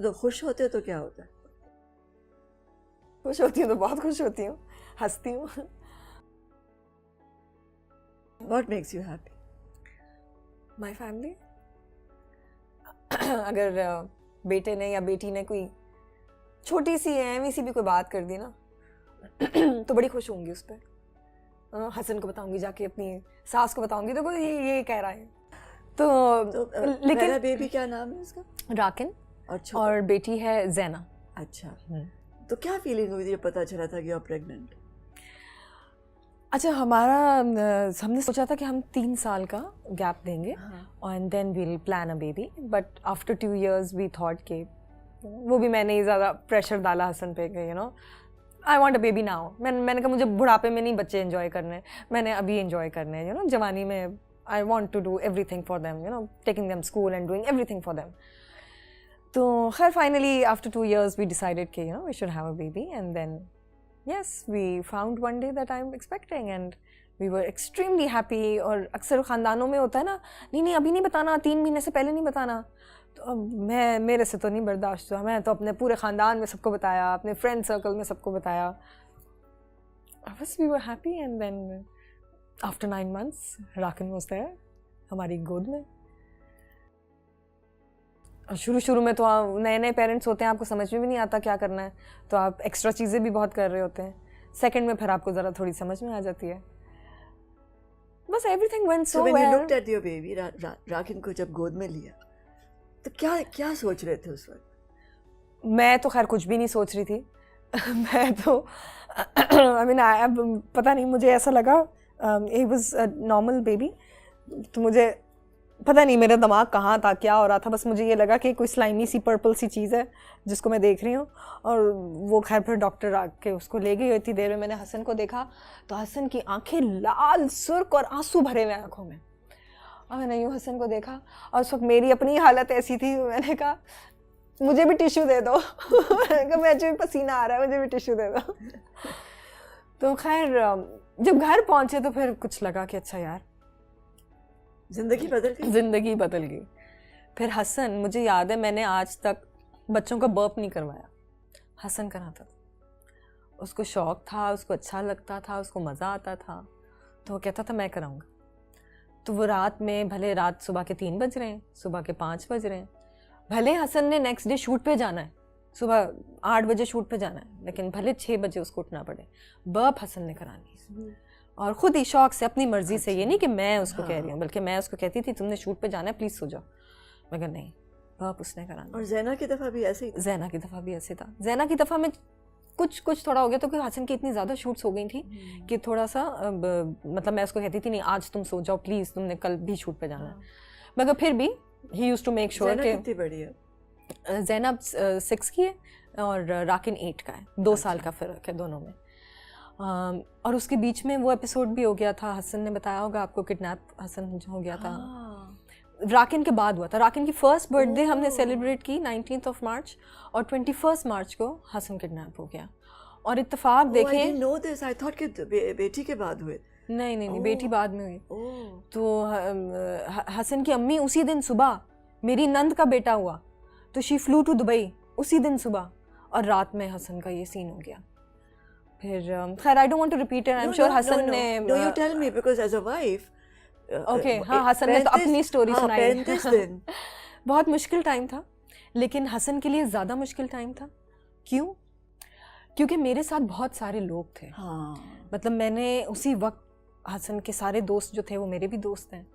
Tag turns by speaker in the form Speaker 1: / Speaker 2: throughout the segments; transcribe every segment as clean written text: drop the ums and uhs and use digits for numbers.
Speaker 1: तो खुश होते हो तो क्या होता है?
Speaker 2: खुश होती हूँ तो बहुत खुश होती हूँ, हंसती हूँ।
Speaker 1: What makes you happy?
Speaker 2: My family. अगर बेटे ने या बेटी ने कोई छोटी सी एवी सी भी कोई बात कर दी ना तो बड़ी खुश होंगी उस पर। हसन को बताऊंगी, जाके अपनी सास को बताऊंगी, तो ये कह रहा है। तो
Speaker 1: लेकिन बेबी क्या नाम है उसका?
Speaker 2: राकिन। और बेटी है जैना।
Speaker 1: अच्छा, तो क्या फीलिंग हुई थी जब पता चला था कि आप प्रेग्नेंट?
Speaker 2: अच्छा, हमने सोचा था कि हम 3 साल का गैप देंगे and then we'll plan a baby, but after 2 years we thought के वो भी मैंने ही ज़्यादा प्रेशर डाला हसन पे कि I want a baby now. मैंने कहा मुझे बुढ़ापे में नहीं बच्चे एंजॉय करने, मैंने अभी एंजॉय करने हैं, जवानी में I want to do everything for them, taking them school and doing everything for them. तो खैर finally after 2 years we decided कि we should have a baby and then yes, we found one day that I'm expecting and we were extremely happy। और अक्सर ख़ानदानों में होता है ना, नहीं अभी नहीं बताना, 3 महीने से पहले नहीं बताना। तो अब मेरे से तो नहीं बर्दाश्त हुआ, मैं तो अपने पूरे ख़ानदान में सबको बताया, अपने फ्रेंड सर्कल में सबको बताया। बस we were happy and then after 9 months राकिन was there हमारी गोद में। शुरू में तो नए पेरेंट्स होते हैं, आपको समझ में भी नहीं आता क्या करना है, तो आप एक्स्ट्रा चीज़ें भी बहुत कर रहे होते हैं। सेकंड में फिर आपको ज़रा थोड़ी समझ में आ जाती है। बस everything went so well.
Speaker 1: So when you looked at your baby, राकिन को जब गोद में लिया, तो क्या सोच रहे थे उस वक्त?
Speaker 2: मैं तो खैर कुछ भी नहीं सोच रही थी। मैं तो पता नहीं, मुझे ऐसा लगा it was a normal baby। तो मुझे पता नहीं मेरा दिमाग कहाँ था, क्या हो रहा था, बस मुझे ये लगा कि कोई स्लाइमी सी पर्पल सी चीज़ है जिसको मैं देख रही हूँ। और वो खैर फिर डॉक्टर आके उसको ले गई। इतनी देर में मैंने हसन को देखा तो हसन की आंखें लाल सुर्ख और आंसू भरे हुए आंखों में। और मैंने यूँ हसन को देखा और उस वक्त मेरी अपनी हालत ऐसी थी, मैंने कहा मुझे भी टिश्यू दे दो। मुझे भी पसीना आ रहा है, मुझे भी टिश्यू दे दो। तो खैर जब घर पहुँचे तो फिर कुछ लगा कि अच्छा यार
Speaker 1: ज़िंदगी बदल गई।
Speaker 2: फिर हसन, मुझे याद है मैंने आज तक बच्चों का बर्प नहीं करवाया, हसन कराता था। उसको शौक था, उसको अच्छा लगता था, उसको मज़ा आता था, तो वो कहता था मैं कराऊंगा। तो वो रात में, भले रात सुबह के 3 बज रहे हैं, सुबह के 5 बज रहे हैं, भले हसन ने नेक्स्ट डे शूट पे जाना है, सुबह 8 बजे शूट पे जाना है, लेकिन भले 6 बजे उसको उठना पड़े, बर्प हसन ने करानी। और ख़ुद ही शौक से, अपनी मर्ज़ी से। ये नहीं कि मैं उसको कह रही हूँ, बल्कि मैं उसको कहती थी तुमने शूट पे जाना है, प्लीज़ सो जाओ। मैं कहा नहीं, बर्प उसने कराना।
Speaker 1: और ज़ैना की दफ़ा भी ऐसे ही था।
Speaker 2: ज़ैना की दफ़ा में कुछ थोड़ा हो गया, तो क्योंकि हसन की इतनी ज़्यादा शूट्स हो गई थी कि थोड़ा सा मतलब मैं उसको कहती थी नहीं आज तुम सो जाओ प्लीज़, तुमने कल भी शूट पे जाना है। मगर फिर भी he used to make sure कि।
Speaker 1: कितनी बड़ी है
Speaker 2: ज़ैनब 6 की है और राकिन 8 का है, 2 साल का फ़र्क है दोनों में। और उसके बीच में वो एपिसोड भी हो गया था, हसन ने बताया होगा आपको, किडनैप हसन हो गया था। राकिन के बाद हुआ था। राकिन की फर्स्ट बर्थडे हमने सेलिब्रेट की 19th of March और 21st March को हसन किडनैप हो गया। और इत्तेफाक देखें,
Speaker 1: I didn't know this, I thought कि बेटी के बाद हुए।
Speaker 2: नहीं, बेटी बाद में हुई। तो हसन की अम्मी उसी दिन सुबह, मेरी नंद का बेटा हुआ तो शी फ्लू टू दुबई उसी दिन सुबह, और रात में हसन का ये सीन हो गया। फिर खैर I don't want to repeat it, I am sure Hasan ने।
Speaker 1: No, you tell me because as a wife।
Speaker 2: Okay, हाँ, हसन ने तो अपनी स्टोरी सुनाई। बहुत मुश्किल टाइम था, लेकिन हसन के लिए ज़्यादा मुश्किल टाइम था। क्यों? क्योंकि मेरे साथ बहुत सारे लोग थे। मतलब मैंने उसी वक्त, हसन के सारे दोस्त जो थे वो मेरे भी दोस्त हैं,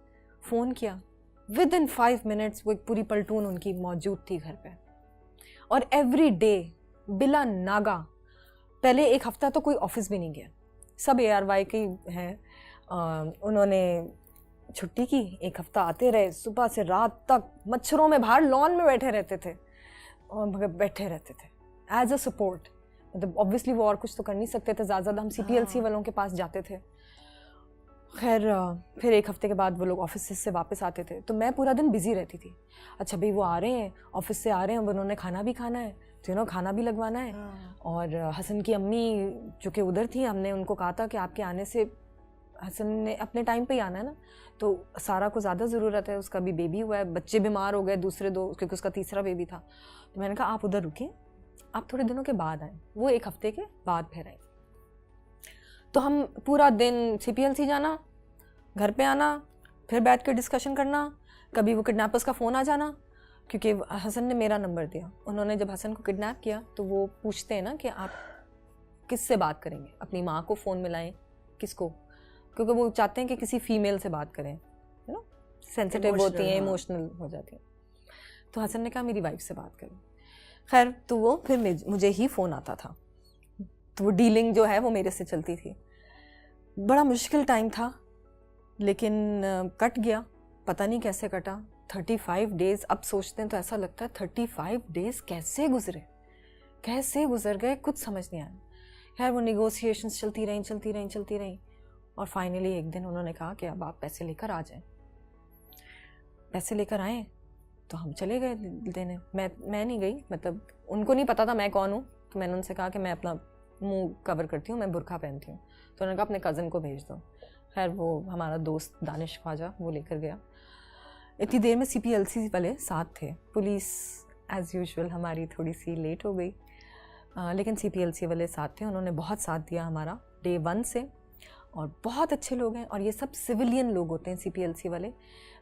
Speaker 2: फ़ोन किया, विदिन 5 minutes वो एक पूरी पलटून उनकी मौजूद थी घर पे। और एवरी डे बिला नागा, पहले 1 हफ्ता तो कोई ऑफिस भी नहीं गया, सब ARY के हैं। उन्होंने छुट्टी की, 1 हफ्ता आते रहे, सुबह से रात तक मच्छरों में बाहर लॉन में बैठे रहते थे एज अ सपोर्ट। मतलब ऑब्वियसली वो और कुछ तो कर नहीं सकते थे, ज़्यादा हम CPLC वालों के पास जाते थे। खैर फिर 1 हफ्ते के बाद वो लोग ऑफिस से वापस आते थे, तो मैं पूरा दिन बिजी रहती थी। अच्छा भाई वो आ रहे हैं, ऑफिस से आ रहे हैं, उन्होंने खाना भी खाना है, तो खाना भी लगवाना है। और हसन की अम्मी जो कि उधर थी, हमने उनको कहा था कि आपके आने से, हसन ने अपने टाइम पे ही आना है ना, तो सारा को ज़्यादा ज़रूरत है, उसका भी बेबी हुआ है, बच्चे बीमार हो गए दूसरे 2 क्योंकि उसका तीसरा बेबी था। तो मैंने कहा आप उधर रुकिए, आप थोड़े दिनों के बाद आएँ। वो 1 हफ्ते के बाद फिर आए। तो हम पूरा दिन CPLC जाना, घर पे आना, फिर बैठ कर डिस्कशन करना, कभी वो किडनैपर्स का फ़ोन आ जाना, क्योंकि हसन ने मेरा नंबर दिया। उन्होंने जब हसन को किडनैप किया तो वो पूछते हैं ना कि आप किससे बात करेंगे, अपनी माँ को फ़ोन मिलाएं, किसको, क्योंकि वो चाहते हैं कि किसी फीमेल से बात करें, यू नो, सेंसिटिव होती हैं, इमोशनल हो जाती हैं। तो हसन ने कहा मेरी वाइफ से बात करें। खैर, तो वो फिर मुझे ही फ़ोन आता था, तो वो डीलिंग जो है वो मेरे से चलती थी। बड़ा मुश्किल टाइम था, लेकिन कट गया, पता नहीं कैसे कटा। 35 डेज़, अब सोचते हैं तो ऐसा लगता है 35 डेज़ कैसे गुजर गए, कुछ समझ नहीं आया। खैर, वो निगोशिएशंस चलती रहीं, और फाइनली एक दिन उन्होंने कहा कि अब आप पैसे लेकर आ जाएं। पैसे लेकर आए तो हम चले गए देने। मैं नहीं गई, मतलब उनको नहीं पता था मैं कौन हूँ, तो मैंने उनसे कहा कि मैं अपना मुंह कवर करती हूँ, मैं बुर्का पहनती हूँ। तो उन्होंने कहा अपने कज़न को भेज दो। खैर, वो हमारा दोस्त दानिश ख्वाजा वो लेकर गया। इतनी देर में CPLC वाले साथ थे। पुलिस एज़ यूजुअल हमारी थोड़ी सी लेट हो गई, लेकिन CPLC वाले साथ थे। उन्होंने बहुत साथ दिया हमारा डे 1 से, और बहुत अच्छे लोग हैं। और ये सब सिविलियन लोग होते हैं CPLC वाले,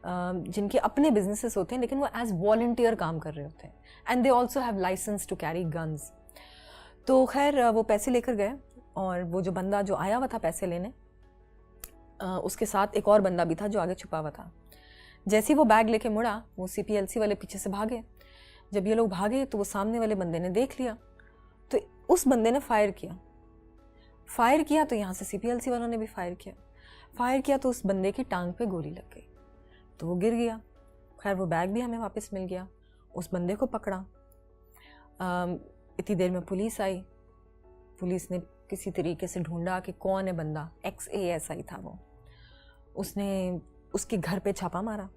Speaker 2: जिनके अपने बिजनेसेस होते हैं, लेकिन वो एज वॉलंटियर काम कर रहे होते हैं, and they also have license to carry guns. तो खैर, वो पैसे लेकर गए, और वो जो बंदा जो आया हुआ था पैसे लेने, उसके साथ एक और बंदा भी था जो आगे छुपा हुआ था। जैसे ही वो बैग लेके मुड़ा, वो CPLC वाले पीछे से भागे। जब ये लोग भागे तो वो सामने वाले बंदे ने देख लिया, तो उस बंदे ने फायर किया तो यहाँ से CPLC वालों ने भी फायर किया तो उस बंदे की टांग पे गोली लग गई, तो वो गिर गया। खैर, वो बैग भी हमें वापस मिल गया। उस बंदे को पकड़ा। इतनी देर में पुलिस आई। पुलिस ने किसी तरीके से ढूंढा कि कौन है बंदा। XASI था वो। उसने उसके घर पे छापा मारा,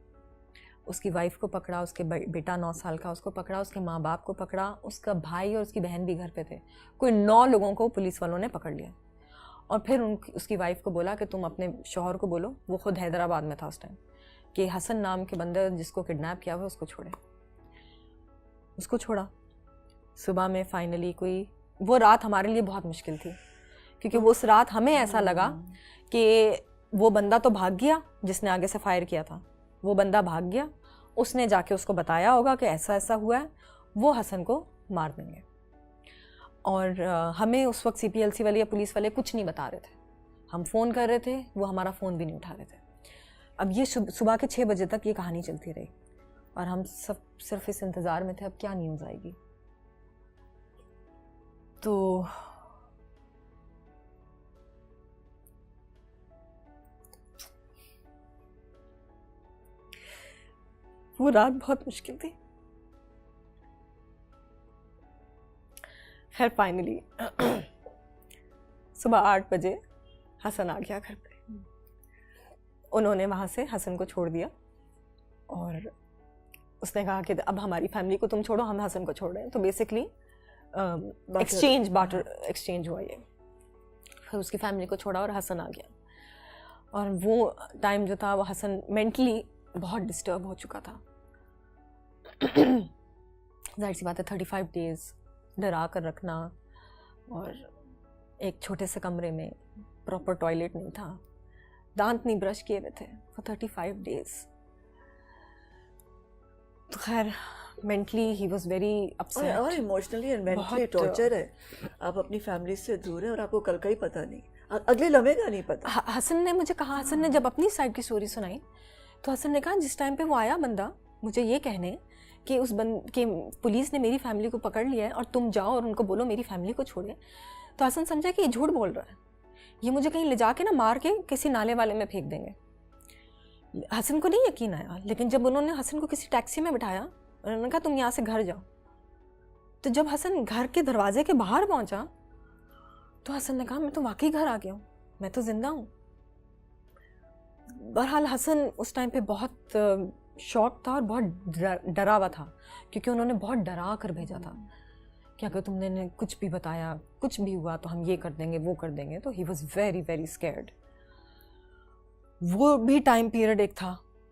Speaker 2: उसकी वाइफ को पकड़ा, उसके बेटा 9 साल का उसको पकड़ा, उसके माँ बाप को पकड़ा, उसका भाई और उसकी बहन भी घर पे थे। कोई 9 लोगों को पुलिस वालों ने पकड़ लिया। और फिर उसकी वाइफ को बोला कि तुम अपने शौहर को बोलो, वो खुद हैदराबाद में था उस टाइम, कि हसन नाम के बंदे जिसको किडनैप किया हुआ उसको छोड़े। उसको छोड़ा। सुबह में फाइनली वो रात हमारे लिए बहुत मुश्किल थी, क्योंकि उस रात हमें ऐसा लगा कि वो बंदा तो भाग गया जिसने आगे से फायर किया था, वो बंदा भाग गया, उसने जाके उसको बताया होगा कि ऐसा ऐसा हुआ है, वो हसन को मार देंगे। और हमें उस वक्त CPLC वाले या पुलिस वाले कुछ नहीं बता रहे थे। हम फ़ोन कर रहे थे, वो हमारा फ़ोन भी नहीं उठा रहे थे। अब ये सुबह के 6 बजे तक ये कहानी चलती रही, और हम सब सिर्फ इस इंतज़ार में थे अब क्या न्यूज़ आएगी। तो वो रात बहुत मुश्किल थी। खैर, फाइनली सुबह 8 बजे हसन आ गया घर पे। उन्होंने वहाँ से हसन को छोड़ दिया, और उसने कहा कि अब हमारी फैमिली को तुम छोड़ो, हम हसन को छोड़ रहे हैं। तो बेसिकली बाटर एक्सचेंज हुआ ये। फिर उसकी फैमिली को छोड़ा और हसन आ गया। और वो टाइम जो था, वो हसन मेंटली बहुत डिस्टर्ब हो चुका था। जाहिर सी बात है, 35 डेज़ डरा कर रखना, और एक छोटे से कमरे में, प्रॉपर टॉयलेट नहीं था, दांत नहीं ब्रश किए हुए थे फॉर 35 डेज़। तो खैर, mentally he was very upset,
Speaker 1: और इमोशनली एंड मेंटली टॉर्चर है। आप अपनी फैमिली से दूर हैं और आपको कल का ही पता नहीं, अगले लम्हे का नहीं पता।
Speaker 2: हसन ने मुझे कहा, हसन ने जब अपनी साइड की स्टोरी सुनाई, तो हसन ने कहा जिस टाइम पे वो आया बंदा मुझे ये कहने कि कि पुलिस ने मेरी फैमिली को पकड़ लिया है और तुम जाओ और उनको बोलो मेरी फैमिली को छोड़े, तो हसन समझा कि ये झूठ बोल रहा है, ये मुझे कहीं ले जाके ना मार के किसी नाले वाले में फेंक देंगे। हसन को नहीं यकीन आया, लेकिन जब उन्होंने हसन को किसी टैक्सी में बिठाया, उन्होंने कहा तुम यहाँ से घर जाओ, तो जब हसन घर के दरवाजे के बाहर पहुँचा तो हसन ने कहा मैं तो वाकई घर आ गया हूँ, मैं तो जिंदा हूँ। बहरहाल हसन उस टाइम पे बहुत शॉक था और बहुत डरा हुआ था, क्योंकि उन्होंने बहुत डरा कर भेजा था कि अगर तुमने कुछ भी बताया, कुछ भी हुआ तो हम ये कर देंगे वो कर देंगे। तो he was very very scared. वो भी टाइम पीरियड एक था